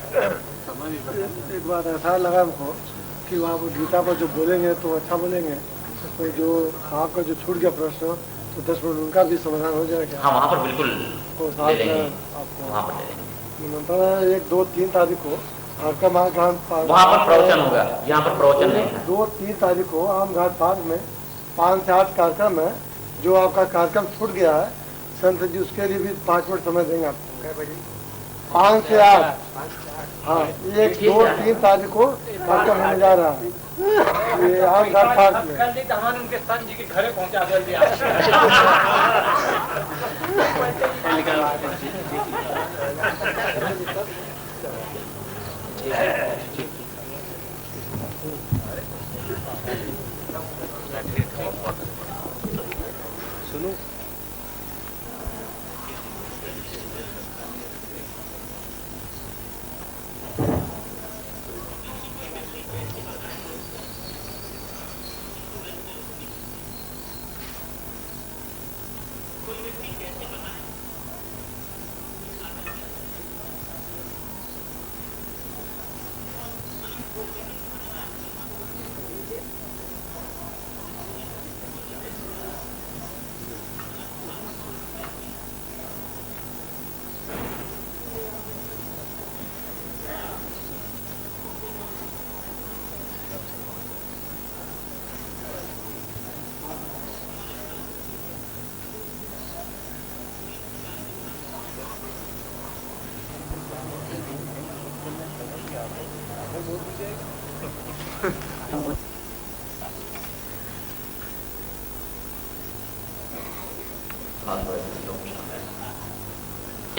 एक बात ऐसा लगा हमको कि वहाँ पर गीता पर जो बोलेंगे तो अच्छा बोलेंगे, तो जो आपका जो छूट गया प्रश्न तो 10 मिनट उनका भी समाधान हो जाएगा। हाँ, वहाँ पर बिल्कुल तो ले लेंगे, आपको वहाँ पर ले लेंगे। निमंत्रण है 1, 2, 3 तारीख को आपका महाघाट वहाँ पर प्रवचन होगा, यहाँ पर प्रवचन नहीं है। 2, 3 तारीख को आम घाट पार्क में 5 से 8 कार्यक्रम है। जो आपका कार्यक्रम छूट गया है संत जी, उसके लिए भी 5 मिनट समय देंगे आपको। 5 से 8, हाँ 1, 2, 3 तारीख को कार्यक्रम होने जा रहा है ये आम घाट पार्क में। हमारे उनके संत जी के घरे पहुंचा दिया। सुनो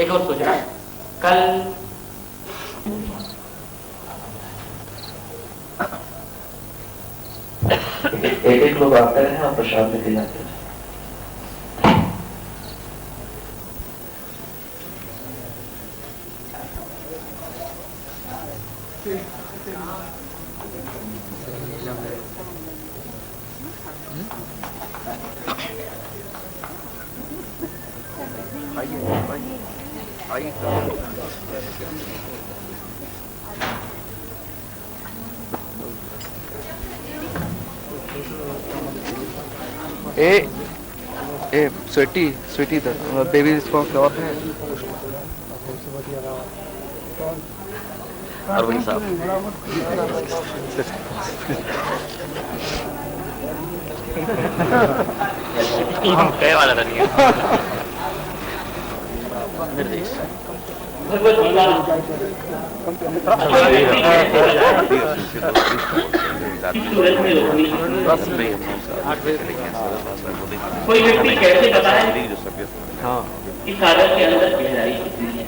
एक और सूचना, कल एक लोग आते हैं और प्रसाद लेके जाते हैं। स्वीटी बेबी इसको क्लॉथ है अरविंद साहब कहे वाला था नहीं निर्देश कोई व्यक्ति कैसे बताए कि सागर के अंदर गहराई कितनी है।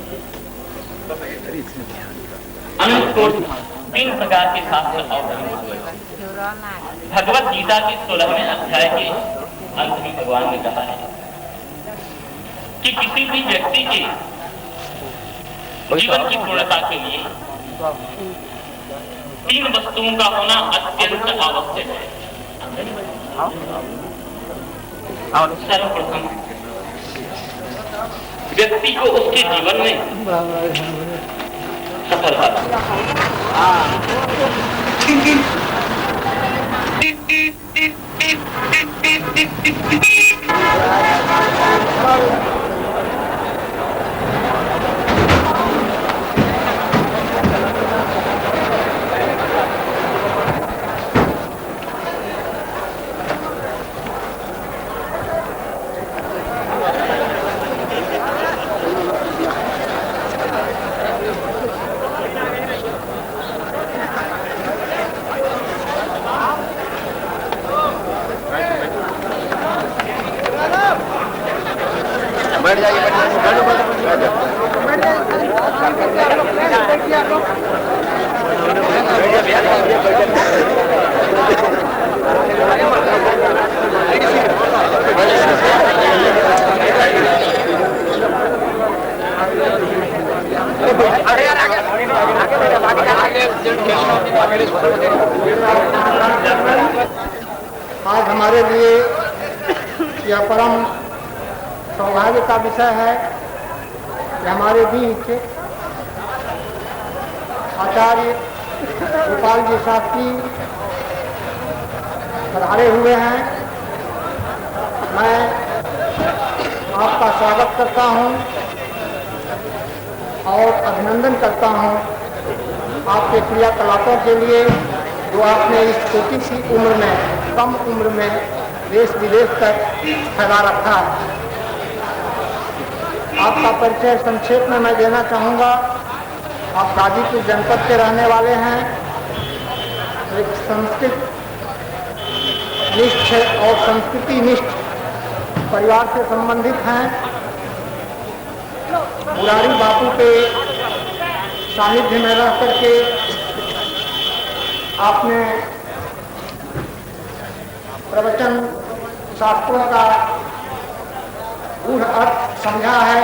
अनंत कोटि 3 प्रकार के शास्त्र अवतरित हुए। भगवत गीता के 16वें अध्याय के अंत में भगवान ने कहा है कि किसी भी व्यक्ति के जीवन की पूर्णता के लिए 3 वस्तुओं का होना अत्यंत आवश्यक है। और सर्वप्रथम व्यक्ति को उसके जीवन में सफलता आज हमारे लिए यह परम सौभाग्य का विषय है कि हमारे बीच आचार्य गोपाल जी शास्त्री पधारे हुए हैं। मैं आपका स्वागत करता हूं और अभिनंदन करता हूं आपके क्रियाकलापों के लिए जो आपने इस छोटी सी उम्र में, कम उम्र में देश विदेश तक फैला रखा है। आपका परिचय संक्षेप में मैं देना चाहूँगा। आप गाजीपुर जनपद के रहने वाले हैं, एक संस्कृत निष्ठ और संस्कृति निष्ठ परिवार से संबंधित हैं। मुरारी बापू के सानिध्य में रह करके आपने प्रवचन शास्त्रों का गूढ़ अर्थ समझा है,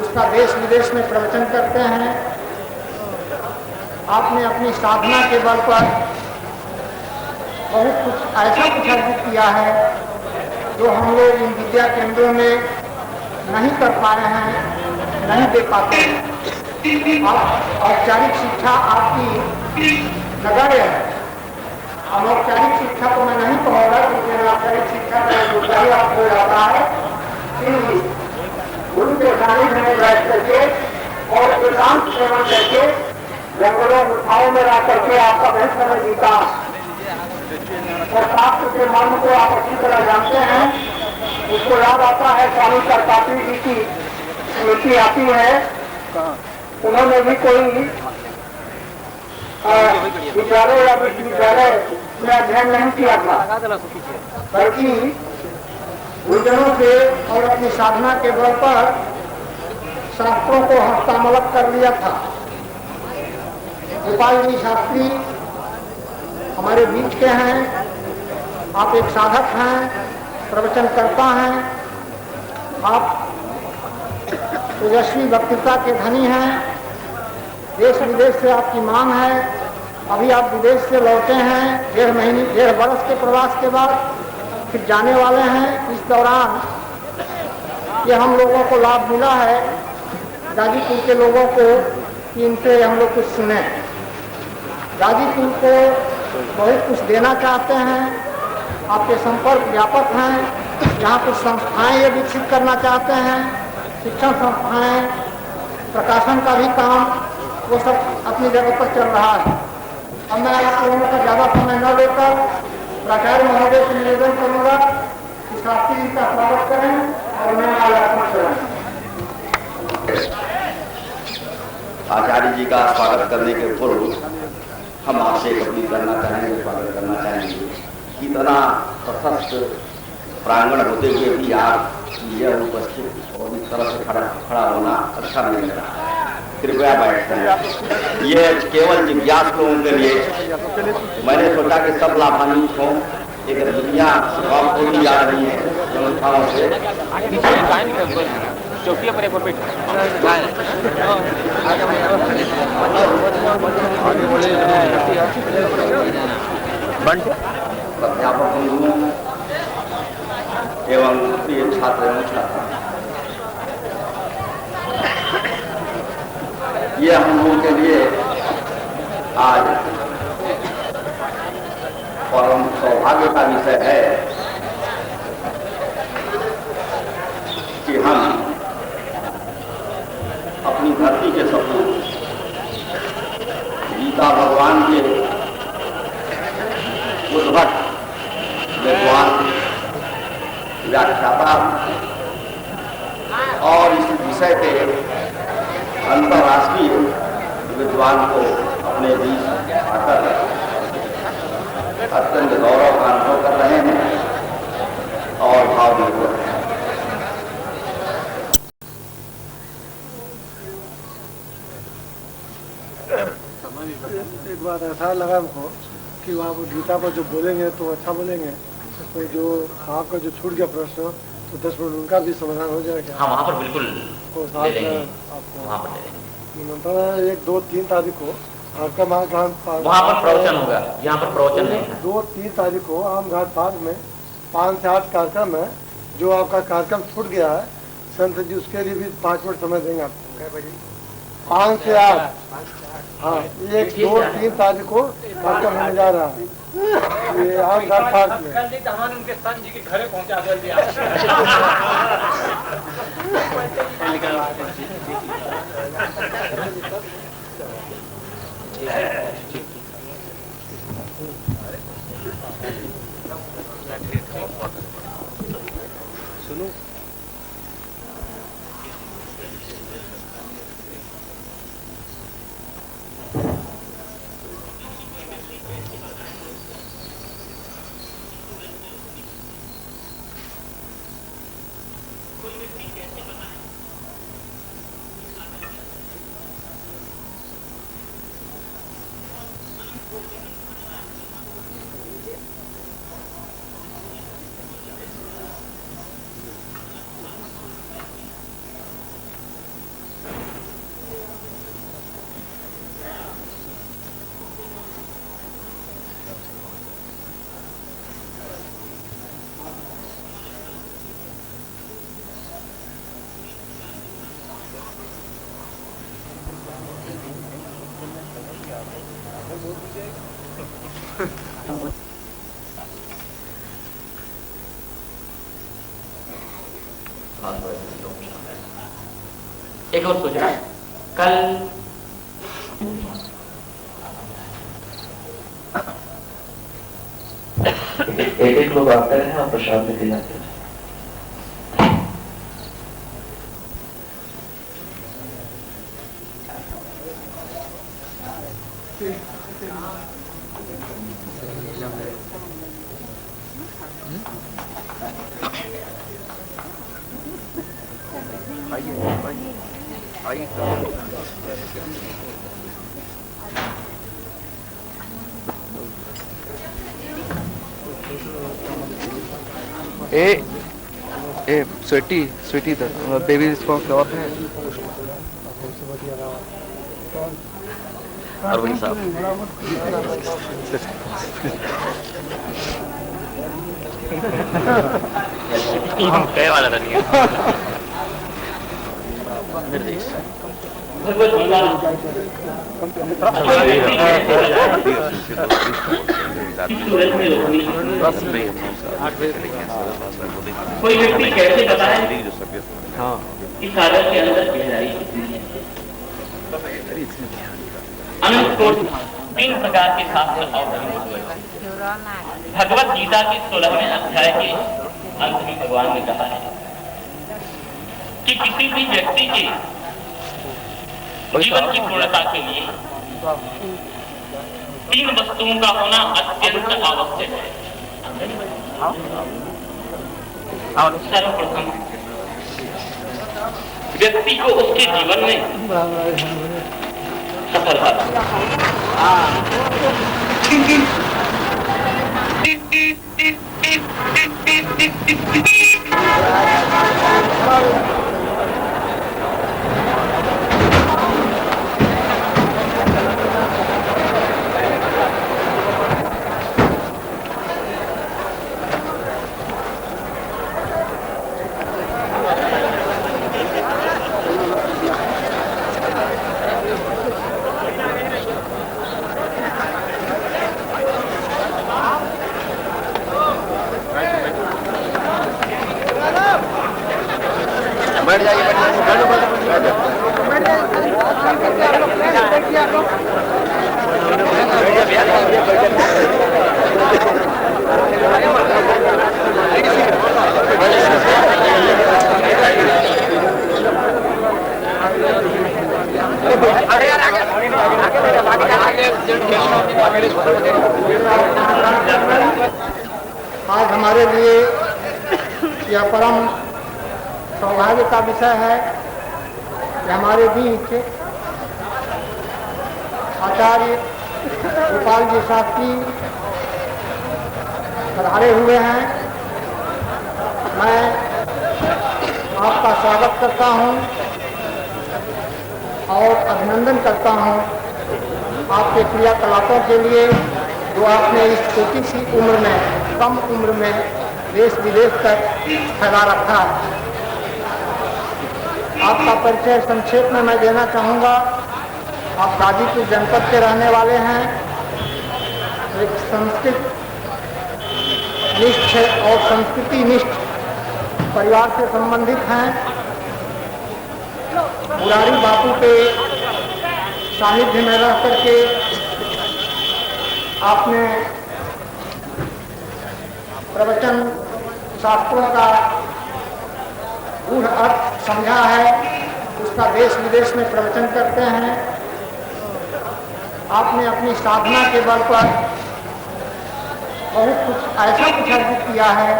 उसका देश विदेश में प्रवचन करते हैं। आपने अपनी साधना के बल पर बहुत कुछ ऐसा कुछ अर्जित किया है जो हम लोग इन विद्या केंद्रों में नहीं कर पा रहे हैं, नहीं दे पाते हैं। औपचारिक शिक्षा आपकी नगण्य है। अनौपचारिक शिक्षा को मैं नहीं कहूँगा क्योंकि अनौपचारिक शिक्षा का योगदान आपको हो जाता है। गुरु के सानिध्य में बैठ करके और वेदांत सेवन करके जंगलों गुफाओं में रह करके आपका बहुत समय बीता और शास्त्र के मर्म को आप अच्छी तरह जानते हैं। उसको याद आता है स्वामी करतात्री जी की स्मृति आती है। उन्होंने भी कोई विद्यालय या विश्वविद्यालय में अध्ययन नहीं किया था, बल्कि गुरुजनों से और अपनी साधना के बल पर शास्त्रों को हस्तामलक कर लिया था। गोपाल जी शास्त्री हमारे बीच के हैं। आप एक साधक हैं, प्रवचनकर्ता हैं, आप तेजस्वी वक्तृता के धनी हैं। देश विदेश से आपकी मांग है। अभी आप विदेश से लौटे हैं, 1.5 बरस के प्रवास के बाद फिर जाने वाले हैं। इस दौरान ये हम लोगों को लाभ मिला है, गाजीपुर के लोगों को, कि इनसे हम लोग कुछ सुने। गाजीपुर को बहुत कुछ देना चाहते हैं, आपके संपर्क व्यापक हैं। यहाँ कुछ संस्थाएं ये विकसित करना चाहते हैं, शिक्षण संस्थाएं, प्रकाशन का भी काम, वो सब अपनी जगह पर चल रहा है। अब मैं आप लोगों का ज़्यादा समय न लेकर प्राचार्य महोदय से निवेदन करूँगा कि शास्त्री जी का स्वागत करें और मैं आलोचना करूँ। आचार्य जी का स्वागत करने के पूर्व हम आपसे एक अपील करना चाहेंगे, स्वागत करना चाहेंगे। इतना प्रशस्त प्रांगण होते हुए भी आप यह उपस्थित और इस तरह से खड़ा होना अच्छा नहीं लग रहा। कृपया बैठ जाएं। ये केवल जिज्ञास लोगों के लिए मैंने सोचा कि सब लाभान्वित हों। एक दुनिया आप खोली जा रही है संस्थाओं से। अध्यापक बंधुओं एवं प्रिय छात्र एवं छात्रा, ये हम लोगों के लिए आज परम सौभाग्य का विषय है कि हम अपनी धरती के सपूत गीता भगवान के उद्भट विद्वान व्याख्याता और इस विषय के अंतर्राष्ट्रीय विद्वान को अपने बीच आकर अत्यंत गौरव का अनुभव कर रहे हैं और भाव भी हो रहे हैं। एक बात ऐसा लगा हमको कि वहाँ पर गीता पर जो बोलेंगे तो अच्छा बोलेंगे, तो जो आपका जो छूट गया प्रश्न तो 10 मिनट उनका भी समाधान हो जाएगा। हाँ, वहाँ पर बिल्कुल तो साथ में आपको वहाँ पर ले लेंगे। निमंत्रण 1, 2, 3 तारीख को आपका वहाँ पर प्रवचन होगा, यहाँ पर प्रवचन नहीं है। 2, 3 तारीख को आम घाट पार्क में 5 से 8 कार्यक्रम है। जो आपका कार्यक्रम छूट गया है संत जी, उसके लिए भी 5 मिनट समय देंगे आपको। 5 से 8। हाँ, 1, 2, 3 तारीख को कार्यक्रम होने जा रहा है। ये आम घाट पार्क में। कल तो हमारे उनके संत जी के घरे पहुंचा दिया। सुनो एक और सोच रहा है कल एक लोग आते हैं और प्रसाद में खिलाते हैं। ए स्वीटी इधर बेबी रिस्पॉन्स और है। अरविंद साहब कई वाला था नहीं निर्देश भगवत कोई व्यक्ति कैसे बताए कि सागर के अंदर गहराई कितनी है। अनंत कोट 3 प्रकार के शास्त्र अवतरित हुए। भगवत गीता के 16वें अध्याय के अंत में भगवान ने कहा है कि किसी भी व्यक्ति के जीवन की पूर्णता के लिए 3 वस्तुओं का होना अत्यंत आवश्यक है। और सर्वप्रथम व्यक्ति को उसके जीवन में सफलता बैठ जाइए आज हमारे लिए यह परम सौभाग्य का विषय है कि हमारे बीच आचार्य गोपाल जी शास्त्री पधारे हुए हैं। मैं आपका स्वागत करता हूं और अभिनंदन करता हूं आपके क्रियाकलापों के लिए जो आपने इस छोटी सी उम्र में, कम उम्र में देश विदेश तक फैला रखा है। आपका परिचय संक्षेप में मैं देना चाहूँगा। आप गाजीपुर जनपद के रहने वाले हैं, एक संस्कृत निष्ठ और संस्कृति निष्ठ परिवार से संबंधित हैं। मुरारी बापू के सानिध्य में रह करके आपने प्रवचन शास्त्रों का गूढ़ अर्थ समझा है, उसका देश विदेश में प्रवचन करते हैं। आपने अपनी साधना के बल पर बहुत कुछ ऐसा कुछ अर्जित किया है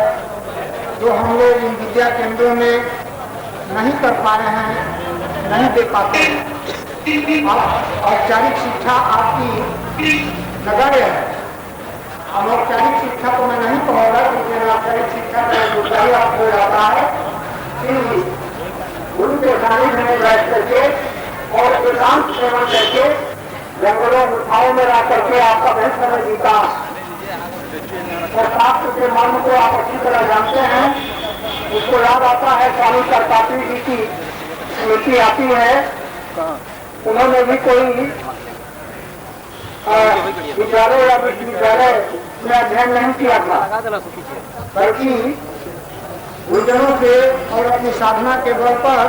जो हम लोग इन विद्या केंद्रों में नहीं कर पा रहे हैं, नहीं दे पाते हैं। आप औपचारिक शिक्षा आपकी नगण्य है। अनौपचारिक शिक्षा को मैं नहीं कहूँगा, क्योंकि अनौपचारिक शिक्षा का उपचारी आपको जाता है कि गुरु के सानिध्य में बैठ करके और एकांत सेवन करके जंगलों गुफाओं में रह करके आपका बहुत समय बीता और शास्त्र के मर्म को आप अच्छी तरह जानते हैं। उसको याद आता है, स्वामी कर्तापी जी की स्मृति आती है। उन्होंने भी कोई विद्यालय या विश्वविद्यालय में अध्ययन नहीं किया था, बल्कि गुरुजनों से और अपनी साधना के बल पर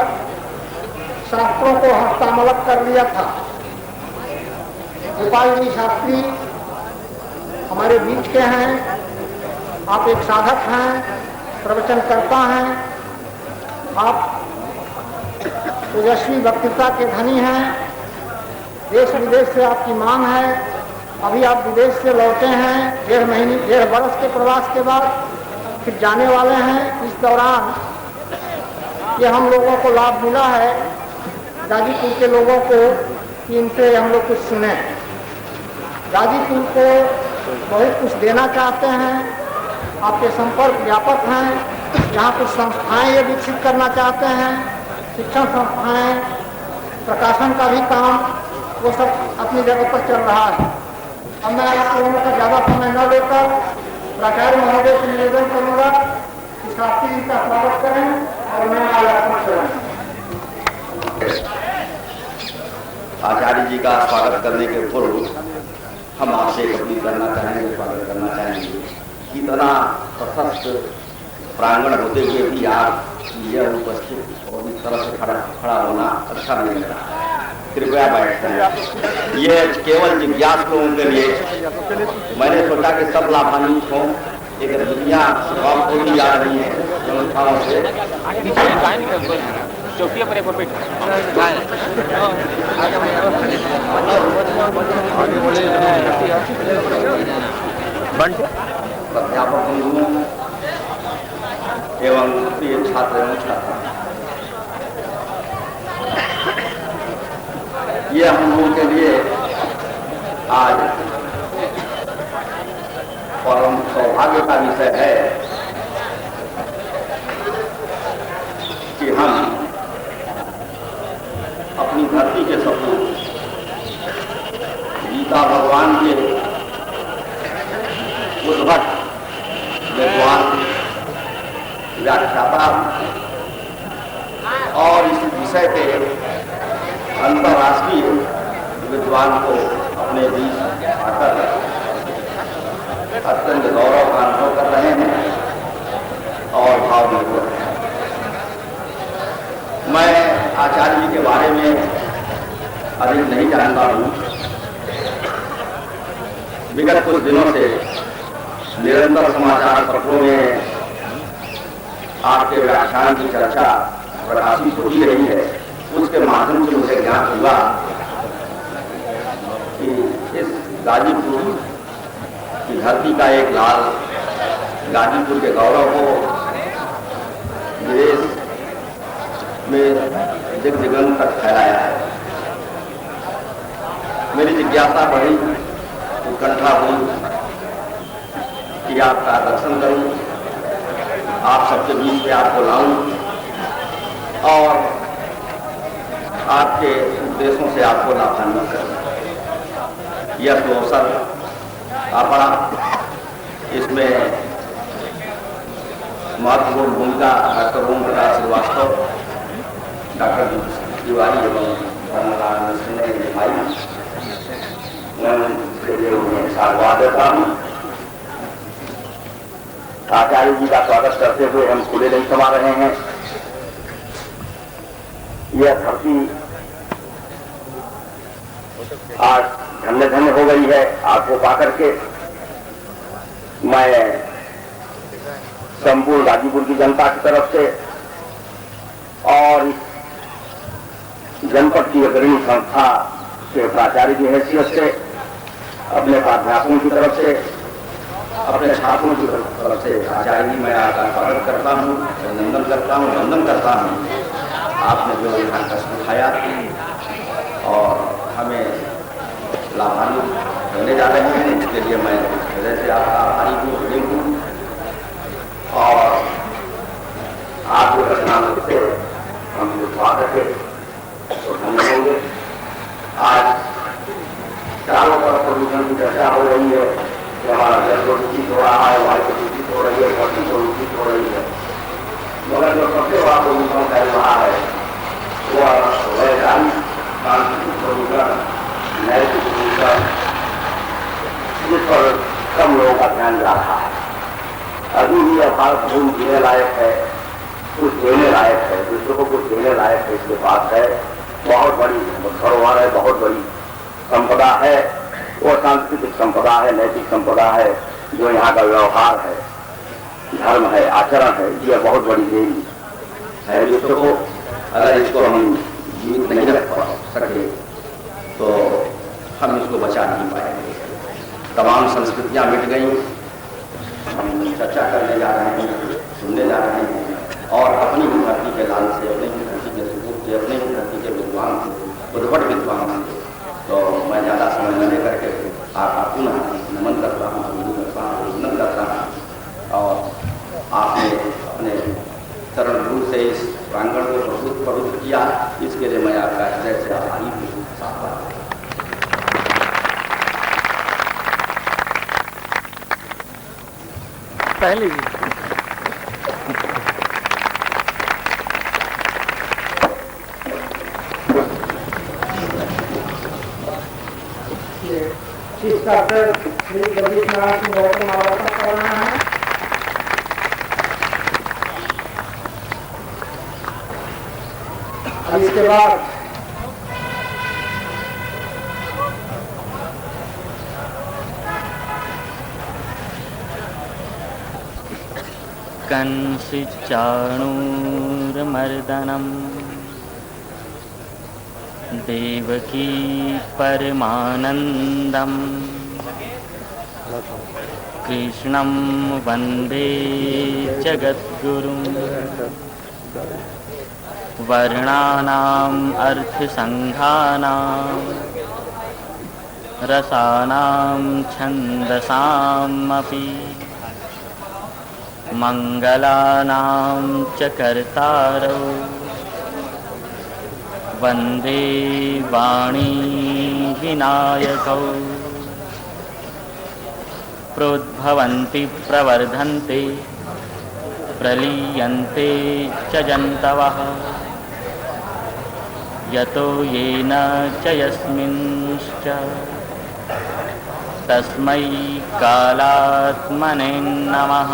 शास्त्रों को हस्तामलक कर लिया था। गोपाल जी शास्त्री हमारे बीच के हैं। आप एक साधक हैं, प्रवचनकर्ता हैं, आप तेजस्वी वक्तृता के धनी हैं। देश विदेश से आपकी मांग है। अभी आप विदेश से लौटे हैं, 1.5 वर्ष के प्रवास के बाद फिर जाने वाले हैं। इस दौरान ये हम लोगों को लाभ मिला है, गाजीपुर के लोगों को, कि इनसे हम लोग कुछ सुने। गाजीपुर को बहुत कुछ देना चाहते हैं, आपके संपर्क व्यापक हैं। यहाँ कुछ संस्थाएं ये विकसित करना चाहते हैं, शिक्षण संस्थाएं, प्रकाशन का भी काम, वो सब अपनी जगह पर चल रहा है। अब मैं आप लोगों का ज़्यादा समय न लेकर प्राचार्य महोदय से निवेदन करूँगा कि शास्त्री जी का स्वागत करें और मैं आलोचना करूँ। आचार्य जी का स्वागत करने के पूर्व हम आपसे एक अपील करना चाहेंगे, स्वागत करना चाहेंगे कि इतना प्रशस्त प्रांगण होते हुए भी आप यह उपस्थित और इस तरह से खड़ा होना अच्छा नहीं लग रहा। कृपया बैठ जाएं। ये केवल जिज्ञास लोगों के लिए मैंने सोचा कि सब लाभान्वित हों। एक दुनिया आपको भी आ रही है संस्थाओं से। अध्यापक बंधुओं एवं प्रिय छात्र एवं छात्रा, ये हम लोगों के लिए आज परम सौभाग्य का विषय है कि हम अपनी धरती के सपूत गीता भगवान के उद्भट विद्वान व्याख्याता और इस विषय के अंतर्राष्ट्रीय विद्वान को अपने बीच आकर अत्यंत गौरव का अनुभव कर रहे हैं और भाव विभोर हैं। मैं आचार्य जी के बारे में अधिक नहीं जानता हूँ। विगत कुछ दिनों से निरंतर समाचार पत्रों में आपके व्याख्यान की चर्चा प्रकाशित होती रही है। उसके माध्यम से मुझे ज्ञात हुआ कि इस गाजीपुर की धरती का एक लाल गाजीपुर के गौरव को विदेश में दिग दिगंत तक फैलाया है। मेरी जिज्ञासा बढ़ी, उत्कंठा हुई कि आपका दर्शन करूं, आप सबके बीच में आपको लाऊं और आपके उपदेशों से आपको लाभान्वित करें। यह तो अवसर आपका, इसमें महत्वपूर्ण भूमिका डॉक्टर ओम प्रकाश श्रीवास्तव डॉक्टर तिवारी एवं धर्मलाल सिंह ने भाई मैं उनके लिए उन्हें साधुवाद देता हूँ। आचार्य जी का स्वागत करते हुए हम खुले नहीं समा रहे हैं। यह धरती आज धन्य धन्य हो गई है आपको पाकर के। मैं संपूर्ण गाजीपुर की जनता की तरफ से और जनपद की अग्रणी संस्था के प्राचार्य की हैसियत से, अपने प्राध्यापकों की तरफ से, अपने छात्रों की तरफ से आचार्य जी मैं आपका स्वागत करता हूँ, अभिनंदन करता हूँ, वंदन करता हूँ। आपने जो यहाँ कष्ट उठाया और हमें लाभान्वित करने जा रहे हैं, इसके लिए मैं हृदय से आपका आभारी हूँ। और आपके रचनामृत से हम जो स्वागत है तो धन्य होंगे। आज चारों तरफ प्रदूषण की चर्चा हो रही है कि हमारा जल प्रदूषित हो रहा है, वायु प्रदूषित हो रही है, धरती प्रदूषित हो रही है, मगर जो सबसे बड़ा प्रदूषण फैल रहा है वह वैचारिक सांस्कृतिक प्रदूषण, नैतिक प्रदूषण, जिस पर कम लोगों का ध्यान जा रहा है। अभी भी यह भारत भूमि जीने लायक है, कुछ देने लायक है, दूसरों को कुछ देने लायक है, इसके पास है बहुत बड़ी धरोहर है, बहुत बड़ी संपदा है। वो सांस्कृतिक संपदा है, नैतिक संपदा है, जो यहाँ का व्यवहार है, धर्म है, आचरण है, यह बहुत बड़ी देवी है विश्व को। अगर इसको हम जीवित नहीं रख सके तो हम इसको बचा नहीं पाएंगे। तमाम संस्कृतियाँ मिट गई, हम चर्चा करने जा रहे हैं, सुनने जा रहे हैं और अपनी ही धरती के लाल से, अपनी ही धरती के सुकून से, अपनी ही धरती के विद्वान से, उद्भट विद्वान से, तो मैं ज़्यादा समय न लेकर के आपका पुनः नमन करता हूँ, अभिनंदन करता हूँ। और आपने अपने चरण गुरु से इस प्रांगण को बहुत पवित्र किया, इसके लिए मैं आपका हृदय से आभारी हूँ। पहले इस डॉक्टर श्री रविन्द्रनाथ सिंह गौतम आवर्तन करना है। अब इसके बाद कंसि चाणूरमर्दनम् देवकी परमानन्दम् कृष्णं वन्दे जगद्गुरुं वर्णानाम् अर्थसङ्घानां रसानां छन्दसामपि मंगलानां च कर्तारौ वन्दे वाणी विनायकौ प्रोद्भवन्ति प्रवर्धन्ते प्रलीयन्ते च जन्तवः यतो येन च यस्मिंश्च तस्मै कालात्मने नमः।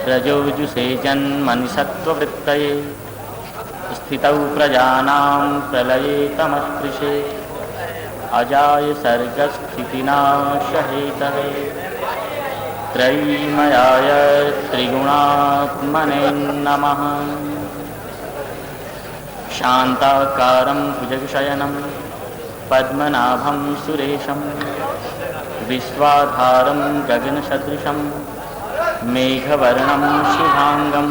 रजोजुषे जन्मनि सत्त्ववृत्तये स्थितौ प्रजानां प्रलये तमत्रिषे अजाय सर्गस्थितिनाशहेतवे त्रयीमयाय त्रिगुणात्मने नमः। शान्ताकारं भुजगशयनं पद्मनाभं सुरेशं विश्वाधारं गगनसदृशं मेघवर्णं शुभांगं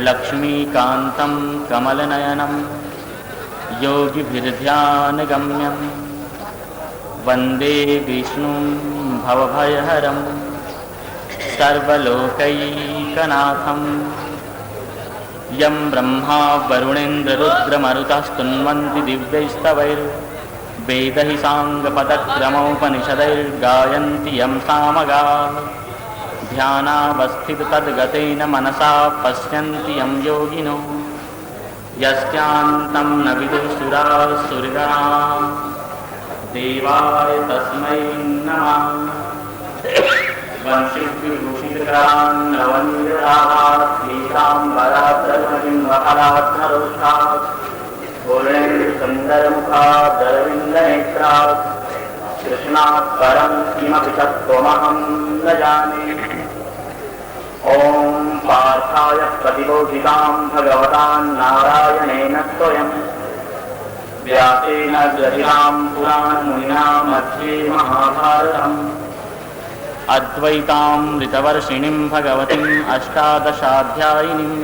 लक्ष्मीकान्तं कमलनयनं योगिभिर्ध्यानगम्यं वन्दे विष्णुं भवभयहरं सर्वलोकैकनाथं यं ब्रह्मा वरुणेन्द्ररुद्रमरुतस्तुन्वन्ति दिव्यैस्तवैर्वेदैः साङ्गपदक्रमोपनिषदैर्गायन्ति यं सामगाः ध्यानावस्थित तद्गतेन मनसा पश्यन्ति यं योगिनो यस्यान्तं न विदुषुराः सुरगणाः देवाय तस्मै नमः। वंशिविभूषितकरान् नवनीराः पीताम्बराधरमहिमहराधरोषाः पूर्णेन्दुसुन्दरमुखादरविन्दनेत्राः कृष्णात् परं किमपि तत्त्वमहं न जाने। ॐ पार्थाय प्रतिबोधितां भगवता नारायणेन स्वयं व्यासेन ग्रथितां पुराणमुनिना मध्ये महाभारतम् अद्वैतामृतवर्षिणीं भगवतीम् अष्टादशाध्यायिनीम्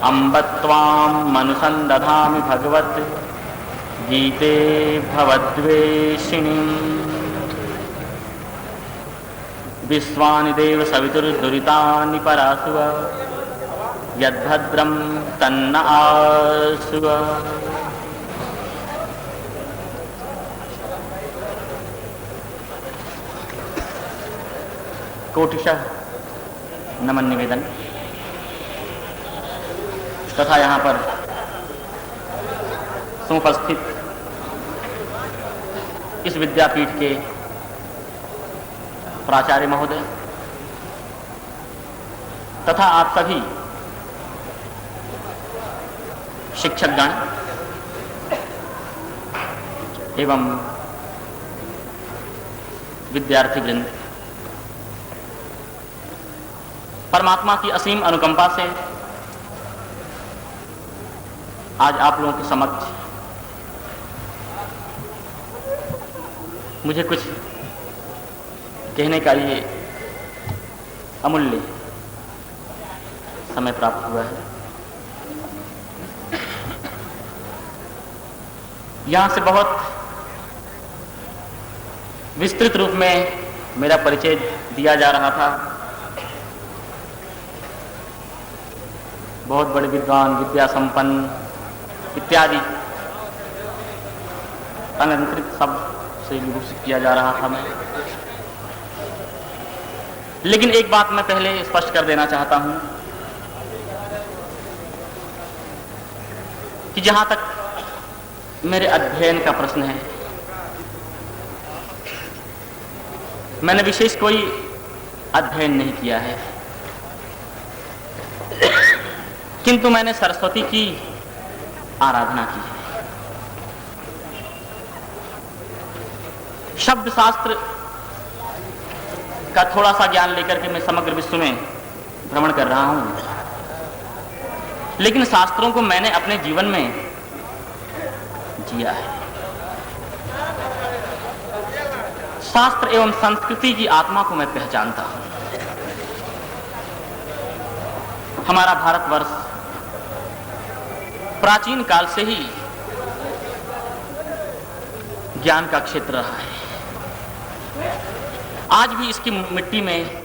अम्ब त्वां मनुसन्दधामि भगवत् गीते भवद्वेषिणीम्। विश्वानि देव सवितुर्दुरितानि परासुव यद्भद्रं तन्न आसुव। कोटिशः नमन निवेदन तथा यहाँ पर सुपस्थित इस विद्यापीठ के प्राचार्य महोदय तथा आप सभी शिक्षकगण एवं विद्यार्थी वृंद, परमात्मा की असीम अनुकंपा से आज आप लोगों के समक्ष मुझे कुछ कहने का ये अमूल्य समय प्राप्त हुआ है। यहाँ से बहुत विस्तृत रूप में मेरा परिचय दिया जा रहा था। बहुत बड़े विद्वान, विद्या संपन्न इत्यादि अलंकृत शब्द से विभूषित किया जा रहा था मैं। लेकिन एक बात मैं पहले स्पष्ट कर देना चाहता हूं कि जहां तक मेरे अध्ययन का प्रश्न है, मैंने विशेष कोई अध्ययन नहीं किया है, किंतु मैंने सरस्वती की आराधना की है। शब्द शास्त्र का थोड़ा सा ज्ञान लेकर के मैं समग्र विश्व में भ्रमण कर रहा हूं, लेकिन शास्त्रों को मैंने अपने जीवन में जिया है। शास्त्र एवं संस्कृति की आत्मा को मैं पहचानता हूं। हमारा भारतवर्ष प्राचीन काल से ही ज्ञान का क्षेत्र रहा है। आज भी इसकी मिट्टी में